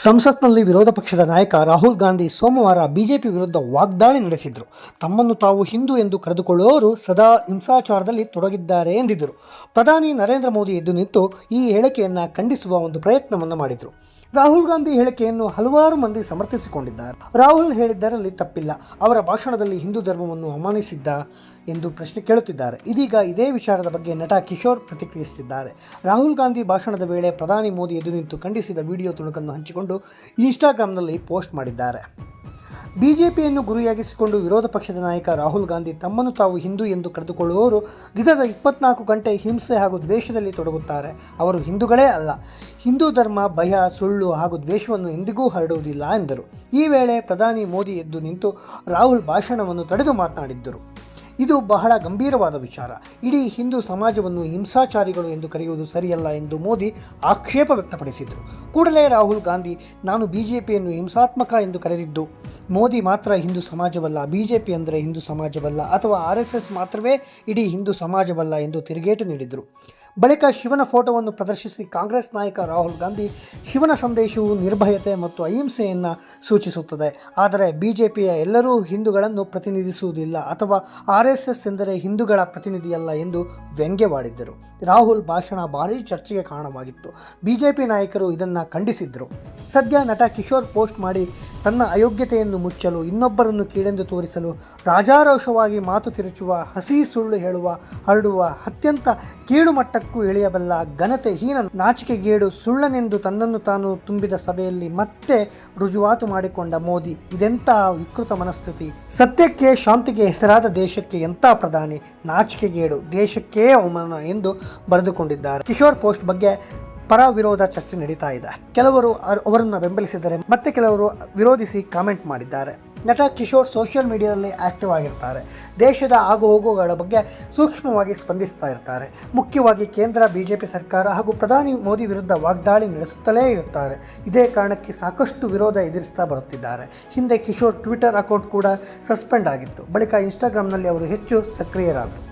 ಸಂಸತ್ನಲ್ಲಿ ವಿರೋಧ ಪಕ್ಷದ ನಾಯಕ ರಾಹುಲ್ ಗಾಂಧಿ ಸೋಮವಾರ ಬಿಜೆಪಿ ವಿರುದ್ಧ ವಾಗ್ದಾಳಿ ನಡೆಸಿದರು. ತಮ್ಮನ್ನು ತಾವು ಹಿಂದೂ ಎಂದು ಕರೆದುಕೊಳ್ಳುವವರು ಸದಾ ಹಿಂಸಾಚಾರದಲ್ಲಿ ತೊಡಗಿದ್ದಾರೆ ಎಂದಿದ್ದರು. ಪ್ರಧಾನಿ ನರೇಂದ್ರ ಮೋದಿ ಎದ್ದು ನಿಂತು ಈ ಹೇಳಿಕೆಯನ್ನು ಖಂಡಿಸುವ ಒಂದು ಪ್ರಯತ್ನವನ್ನು ಮಾಡಿದರು. ರಾಹುಲ್ ಗಾಂಧಿ ಹೇಳಿಕೆಯನ್ನು ಹಲವಾರು ಮಂದಿ ಸಮರ್ಥಿಸಿಕೊಂಡಿದ್ದಾರೆ. ರಾಹುಲ್ ಹೇಳಿದ್ದರಲ್ಲಿ ತಪ್ಪಿಲ್ಲ, ಅವರ ಭಾಷಣದಲ್ಲಿ ಹಿಂದೂ ಧರ್ಮವನ್ನು ಅವಮಾನಿಸಿದ್ದ ಎಂದು ಪ್ರಶ್ನೆ ಕೇಳುತ್ತಿದ್ದಾರೆ. ಇದೀಗ ಇದೇ ವಿಚಾರದ ಬಗ್ಗೆ ನಟ ಕಿಶೋರ್ ಪ್ರತಿಕ್ರಿಯಿಸಿದ್ದಾರೆ. ರಾಹುಲ್ ಗಾಂಧಿ ಭಾಷಣದ ವೇಳೆ ಪ್ರಧಾನಿ ಮೋದಿ ಎದ್ದು ನಿಂತು ಖಂಡಿಸಿದ ವಿಡಿಯೋ ತುಣುಕನ್ನು ಹಂಚಿಕೊಂಡು ಇನ್ಸ್ಟಾಗ್ರಾಂನಲ್ಲಿ ಪೋಸ್ಟ್ ಮಾಡಿದ್ದಾರೆ. ಬಿಜೆಪಿಯನ್ನು ಗುರಿಯಾಗಿಸಿಕೊಂಡು ವಿರೋಧ ಪಕ್ಷದ ನಾಯಕ ರಾಹುಲ್ ಗಾಂಧಿ ತಮ್ಮನ್ನು ತಾವು ಹಿಂದೂ ಎಂದು ಕರೆದುಕೊಳ್ಳುವವರು ದಿನದ 24 ಗಂಟೆ ಹಿಂಸೆ ಹಾಗೂ ದ್ವೇಷದಲ್ಲಿ ತೊಡಗುತ್ತಾರೆ. ಅವರು ಹಿಂದೂಗಳೇ ಅಲ್ಲ. ಹಿಂದೂ ಧರ್ಮ ಭಯ, ಸುಳ್ಳು ಹಾಗೂ ದ್ವೇಷವನ್ನು ಎಂದಿಗೂ ಹರಡುವುದಿಲ್ಲ ಎಂದರು. ಈ ವೇಳೆ ಪ್ರಧಾನಿ ಮೋದಿ ಎದ್ದು ನಿಂತು ರಾಹುಲ್ ಭಾಷಣವನ್ನು ತಡೆದು ಮಾತನಾಡಿದ್ದರು. ಇದು ಬಹಳ ಗಂಭೀರವಾದ ವಿಚಾರ. ಇಡೀ ಹಿಂದೂ ಸಮಾಜವನ್ನು ಹಿಂಸಾಚಾರಿಗಳು ಎಂದು ಕರೆಯುವುದು ಸರಿಯಲ್ಲ ಎಂದು ಮೋದಿ ಆಕ್ಷೇಪ ವ್ಯಕ್ತಪಡಿಸಿದರು. ಕೂಡಲೇ ರಾಹುಲ್ ಗಾಂಧಿ, ನಾನು ಬಿಜೆಪಿಯನ್ನು ಹಿಂಸಾತ್ಮಕ ಎಂದು ಕರೆದಿದ್ದು ಮೋದಿ ಮಾತ್ರ ಹಿಂದೂ ಸಮಾಜವಲ್ಲ, ಬಿಜೆಪಿ ಅಂದರೆ ಹಿಂದೂ ಸಮಾಜವಲ್ಲ ಅಥವಾ RSS ಮಾತ್ರವೇ ಇಡೀ ಹಿಂದೂ ಸಮಾಜವಲ್ಲ ಎಂದು ತಿರುಗೇಟು ನೀಡಿದರು. ಬಳಿಕ ಶಿವನ ಫೋಟೋವನ್ನು ಪ್ರದರ್ಶಿಸಿ ಕಾಂಗ್ರೆಸ್ ನಾಯಕ ರಾಹುಲ್ ಗಾಂಧಿ, ಶಿವನ ಸಂದೇಶವು ನಿರ್ಭಯತೆ ಮತ್ತು ಅಹಿಂಸೆಯನ್ನು ಸೂಚಿಸುತ್ತದೆ, ಆದರೆ ಬಿಜೆಪಿಯ ಎಲ್ಲರೂ ಹಿಂದೂಗಳನ್ನು ಪ್ರತಿನಿಧಿಸುವುದಿಲ್ಲ ಅಥವಾ RSS ಎಂದರೆ ಹಿಂದೂಗಳ ಪ್ರತಿನಿಧಿಯಲ್ಲ ಎಂದು ವ್ಯಂಗ್ಯವಾಡಿದ್ದರು. ರಾಹುಲ್ ಭಾಷಣ ಭಾರೀ ಚರ್ಚೆಗೆ ಕಾರಣವಾಗಿತ್ತು. ಬಿಜೆಪಿ ನಾಯಕರು ಇದನ್ನು ಖಂಡಿಸಿದ್ದರು. ಸದ್ಯ ನಟ ಕಿಶೋರ್ ಪೋಸ್ಟ್ ಮಾಡಿ ತನ್ನ ಅಯೋಗ್ಯತೆಯನ್ನು ಮುಚ್ಚಲು, ಇನ್ನೊಬ್ಬರನ್ನು ಕೀಳೆಂದು ತೋರಿಸಲು, ರಾಜಾರೋಷವಾಗಿ ಮಾತು ತಿರುಚುವ, ಹಸಿ ಸುಳ್ಳು ಹರಡುವ, ಅತ್ಯಂತ ಕೀಳು ಮಟ್ಟಕ್ಕೂ ಇಳಿಯಬಲ್ಲ ಘನತೆಹೀನ ನಾಚಿಕೆಗೇಡು ಸುಳ್ಳನೆಂದು ತನ್ನನ್ನು ತಾನು ತುಂಬಿದ ಸಭೆಯಲ್ಲಿ ಮತ್ತೆ ರುಜುವಾತು ಮಾಡಿಕೊಂಡ ಮೋದಿ, ಇದೆಂಥ ವಿಕೃತ ಮನಸ್ಥಿತಿ! ಸತ್ಯಕ್ಕೆ ಶಾಂತಿಗೆ ಹೆಸರಾದ ದೇಶಕ್ಕೆ ಎಂಥ ಪ್ರಧಾನಿ! ನಾಚಿಕೆಗೇಡು, ದೇಶಕ್ಕೇ ಅವಮಾನ ಎಂದು ಬರೆದುಕೊಂಡಿದ್ದಾರೆ. ಕಿಶೋರ್ ಪೋಸ್ಟ್ ಬಗ್ಗೆ ಪರ ವಿರೋಧ ಚರ್ಚೆ ನಡೀತಾ ಇದೆ. ಕೆಲವರು ಅವರನ್ನು ಬೆಂಬಲಿಸಿದರೆ ಮತ್ತೆ ಕೆಲವರು ವಿರೋಧಿಸಿ ಕಾಮೆಂಟ್ ಮಾಡಿದ್ದಾರೆ. ನಟ ಕಿಶೋರ್ ಸೋಷಿಯಲ್ ಮೀಡಿಯಾದಲ್ಲಿ ಆಕ್ಟಿವ್ ಆಗಿರ್ತಾರೆ. ದೇಶದ ಆಗುಹೋಗುಗಳ ಬಗ್ಗೆ ಸೂಕ್ಷ್ಮವಾಗಿ ಸ್ಪಂದಿಸ್ತಾ ಇರ್ತಾರೆ. ಮುಖ್ಯವಾಗಿ ಕೇಂದ್ರ ಬಿಜೆಪಿ ಸರ್ಕಾರ ಹಾಗೂ ಪ್ರಧಾನಿ ಮೋದಿ ವಿರುದ್ಧ ವಾಗ್ದಾಳಿ ನಡೆಸುತ್ತಲೇ ಇರುತ್ತಾರೆ. ಇದೇ ಕಾರಣಕ್ಕೆ ಸಾಕಷ್ಟು ವಿರೋಧ ಎದುರಿಸ್ತಾ ಬರುತ್ತಿದ್ದಾರೆ. ಹಿಂದೆ ಕಿಶೋರ್ ಟ್ವಿಟರ್ ಅಕೌಂಟ್ ಕೂಡ ಸಸ್ಪೆಂಡ್ ಆಗಿತ್ತು. ಬಳಿಕ ಇನ್ಸ್ಟಾಗ್ರಾಂನಲ್ಲಿ ಅವರು ಹೆಚ್ಚು ಸಕ್ರಿಯರಾದರು.